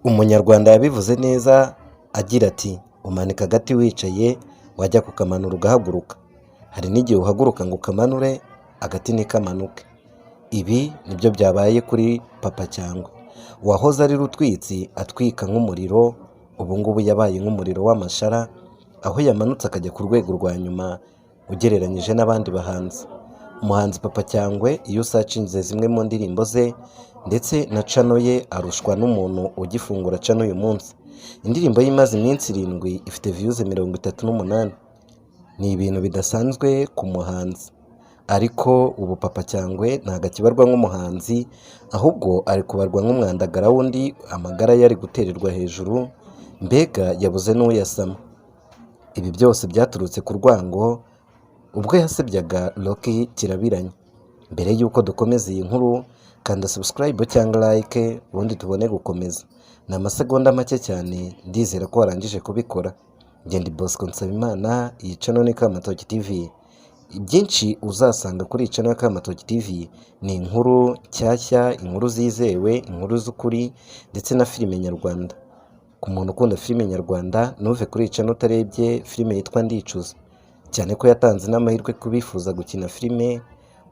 Umunyarwanda yabivuze neza agira ati umanika agati wicaye wajya kukamanura ugahaguruka. Hari n'igihe uhaguruka ngo ukamanure agati ntikamanuke. Ibi nibyo byabaye kuri Papa Cyangwe uwahoze ari rutwitsi atwika nk'umuriro, ubu ngubu yabaye nk'umuriro w'amashara, aho yamanutse akajya ku rwego rwa nyuma ugereranyije n'abandi bahanzi. Umuhanzi Papa Cyangwe iyo usacinze zimwe mu ndirimbo ze ndetse na cano ye arushwa n'umuntu ugifungura cano uyu munsi. Indirimbo ye imaze iminsi 7 ifite views 38. Ni ibintu bidasanzwe ku muhanzi, ariko ubu Papa Cyangwe ntabwo akibarwa nk'umuhanzi, ahubwo ari kubarwa nk'umwandagara wundi amagara yari gutererwa hejuru, mbega yabuze n'uyasama. Ibi byose byaturutse ku rwango ubwo yasebyaga Rocky Kirabiranya. Mbere y'uko dukomeza iyi nkuru, kanda subscribe cyangwa like ubundi tubone gukomeza. Ni amasegonda make cyane, ndizera ko warangije kubikora. Ndi Bosco Nsabimana, iyi channel ni Kamatoki TV. Byinshi uzasanga kuri iyi channel ya Kamatoki TV ni inkuru nshyashya, inkuru zizewe, inkuru z'ukuri ndetse na filime nyarwanda. Ku muntu ukunda filime nyarwanda, ntuve kuri iyi channel utarebye filime yitwa Ndicuza, cyane ko yatanze n'amahirwe kubifuza gukina filime.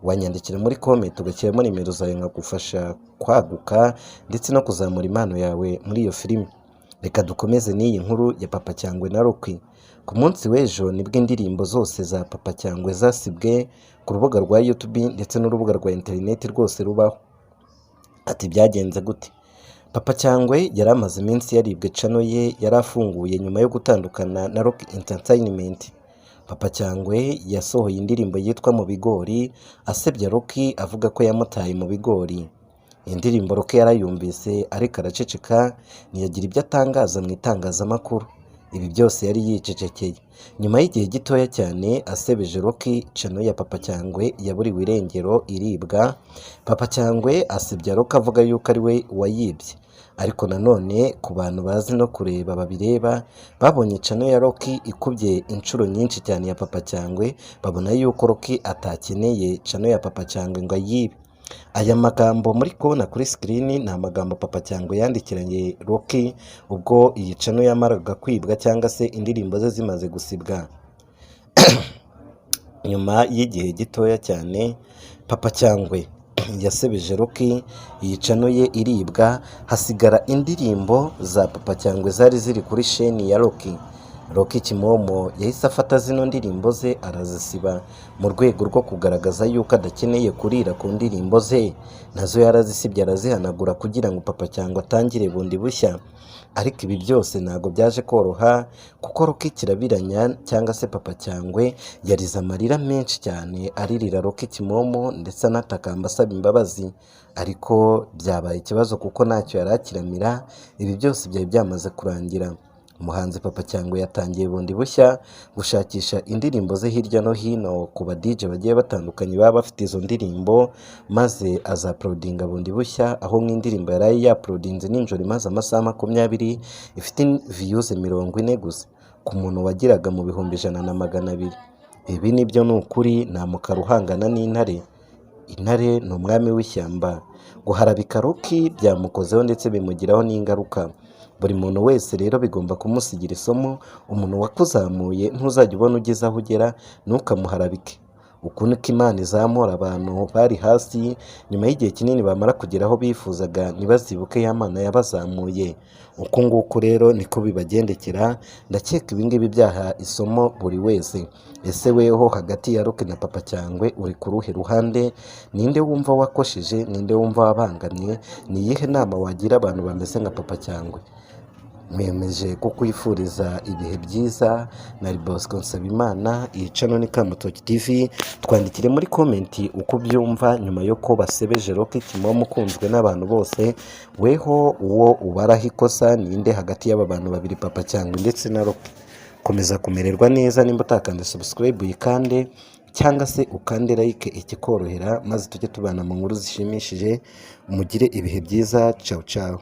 Wanyandikira muri comment ugashyiramo nimero zawe nkagufasha kwaguka ndetse no kuzamura impano yawe muri iyo filime. Reka dukomeze n'iyi nkuru ya Papa Cyangwe na Rocky. Ku munsi w'ejo nibwo indirimbo zose za Papa Cyangwe zasibwe ku rubuga rwa YouTube ndetse n'urubuga rwa internet rwose rubaho. Ati byagenze gute? Papa Cyangwe yari amaze iminsi yaribwe cano ye yari afunguye nyuma yo gutandukana na Rocky Entertainment. Papa Cyangwe yasohoye indirimbo yitwa Mu Bigori asebya Rocky avuga ko yamutaye mu bigori. Indirimbo Rocky yarayumvise ariko araceceka, ntiyagira ibyo atangaza mu itangazamakuru. Ibi byose yari yicecekeye. Nyuma y'igihe gitoya cyane asebeje Rocky, cano ya Papa Cyangwe yaburiwe irengero iribwa. Papa Cyangwe asebya Rocky avuga yuko ari we wayibye. Ariko nanone ku bantu bazi no kureba babireba, babonye cano ya Rocky ikubye inshuro nyinshi cyane ya Papa Cyangwe, babona yuko Rocky atakeneye cano ya Papa Cyangwe ngo ayibe. Aya magambo muri kubona kuri screen ni amagambo Papa Cyangwe yandikiranye Rocky ubwo iyi cano yamaraga kwibwa cyangwa se indirimbo ze zimaze gusibwa. Nyuma y'igihe gitoya cyane Papa Cyangwe yasebeje Rocky, iyi cano ye iribwa, hasigara indirimbo za Papa Cyangwe zari ziri kuri sheni ya Rocky. Rocky Kimomo yahise afata zino ndirimbo ze arazisiba mu rwego rwo kugaragaza yuko adakeneye kurira ku ndirimbo ze, nazo yarazisibye arazihanagura kugira ngo Papa Cyangwe atangire bundi bushya. Ariko ibi byose ntago byaje koroha, kuko Rocky Kirabiranya cyangwa se Papa Cyangwe yarize amarira menshi cyane aririra Rocky Kimomo ndetse anatakamba asaba imbabazi. Ariko byabaye ikibazo kuko ntacyo yarakiramira, ibi byose byari byamaze kurangira. Umuhanzi Papa Cyangwe yatangiye bundi bushya gushakisha indirimbo ze hirya no hino ku ba DJ bagiye batandukanye baba bafite izo ndirimbo, maze azaprodinga bundi bushya, aho nk'indirimbo yari yaprodinze ninjoro imaze amasaha 20 ifite views 40 gusa ku muntu wagiraga mu bihumbi 100 Ibi nibyo ni ukuri, nta mukara uhangana n'intare. Intare ni umwami w'ishyamba. Guharabika Rocky byamukozeho ndetse bimugiraho n'ingaruka. Buri muntu wese rero bigomba kumusigira isomo, umuntu wakuzamuye ntuzajya ubona ugeze aho ugera ntukamuharabike. Uku niko Imana izamura abantu bari hasi, nyuma y'igihe kinini bamara kugera aho bifuzaga ntibazibuke ya Mana yabazamuye. Uku nguku rero niko bibagendekera. Ndakeka ibi ngibi byaha isomo buri wese. Ese weho hagati ya Rocky na Papa Cyangwe uri ku ruhe ruhande? Ninde wumva wakosheje? Ninde wumva wabangamye? Ni iyihe nama wagira abantu bameze nka Papa Cyangwe? Mwemeje kukwifuriza ibihe byiza. na Bosco Nsabimana, iyi channel ni Kamatoki TV. Twandikire muri comment uko byumva nyuma yo ko basebeje Rocky Kimomo ukunzwe n'abantu bose. Weho uwo ubaraho ikosa ninde hagati y'aba bantu babiri, Papa Cyangwe ndetse na Rocky? Komeza kumererwa neza, nimba utakanda subscribe uyikande cyangwa se ukande like ikikorohera, maze tujye tubana mu nkuru zishimishije. Mugire ibihe byiza. Ciao ciao.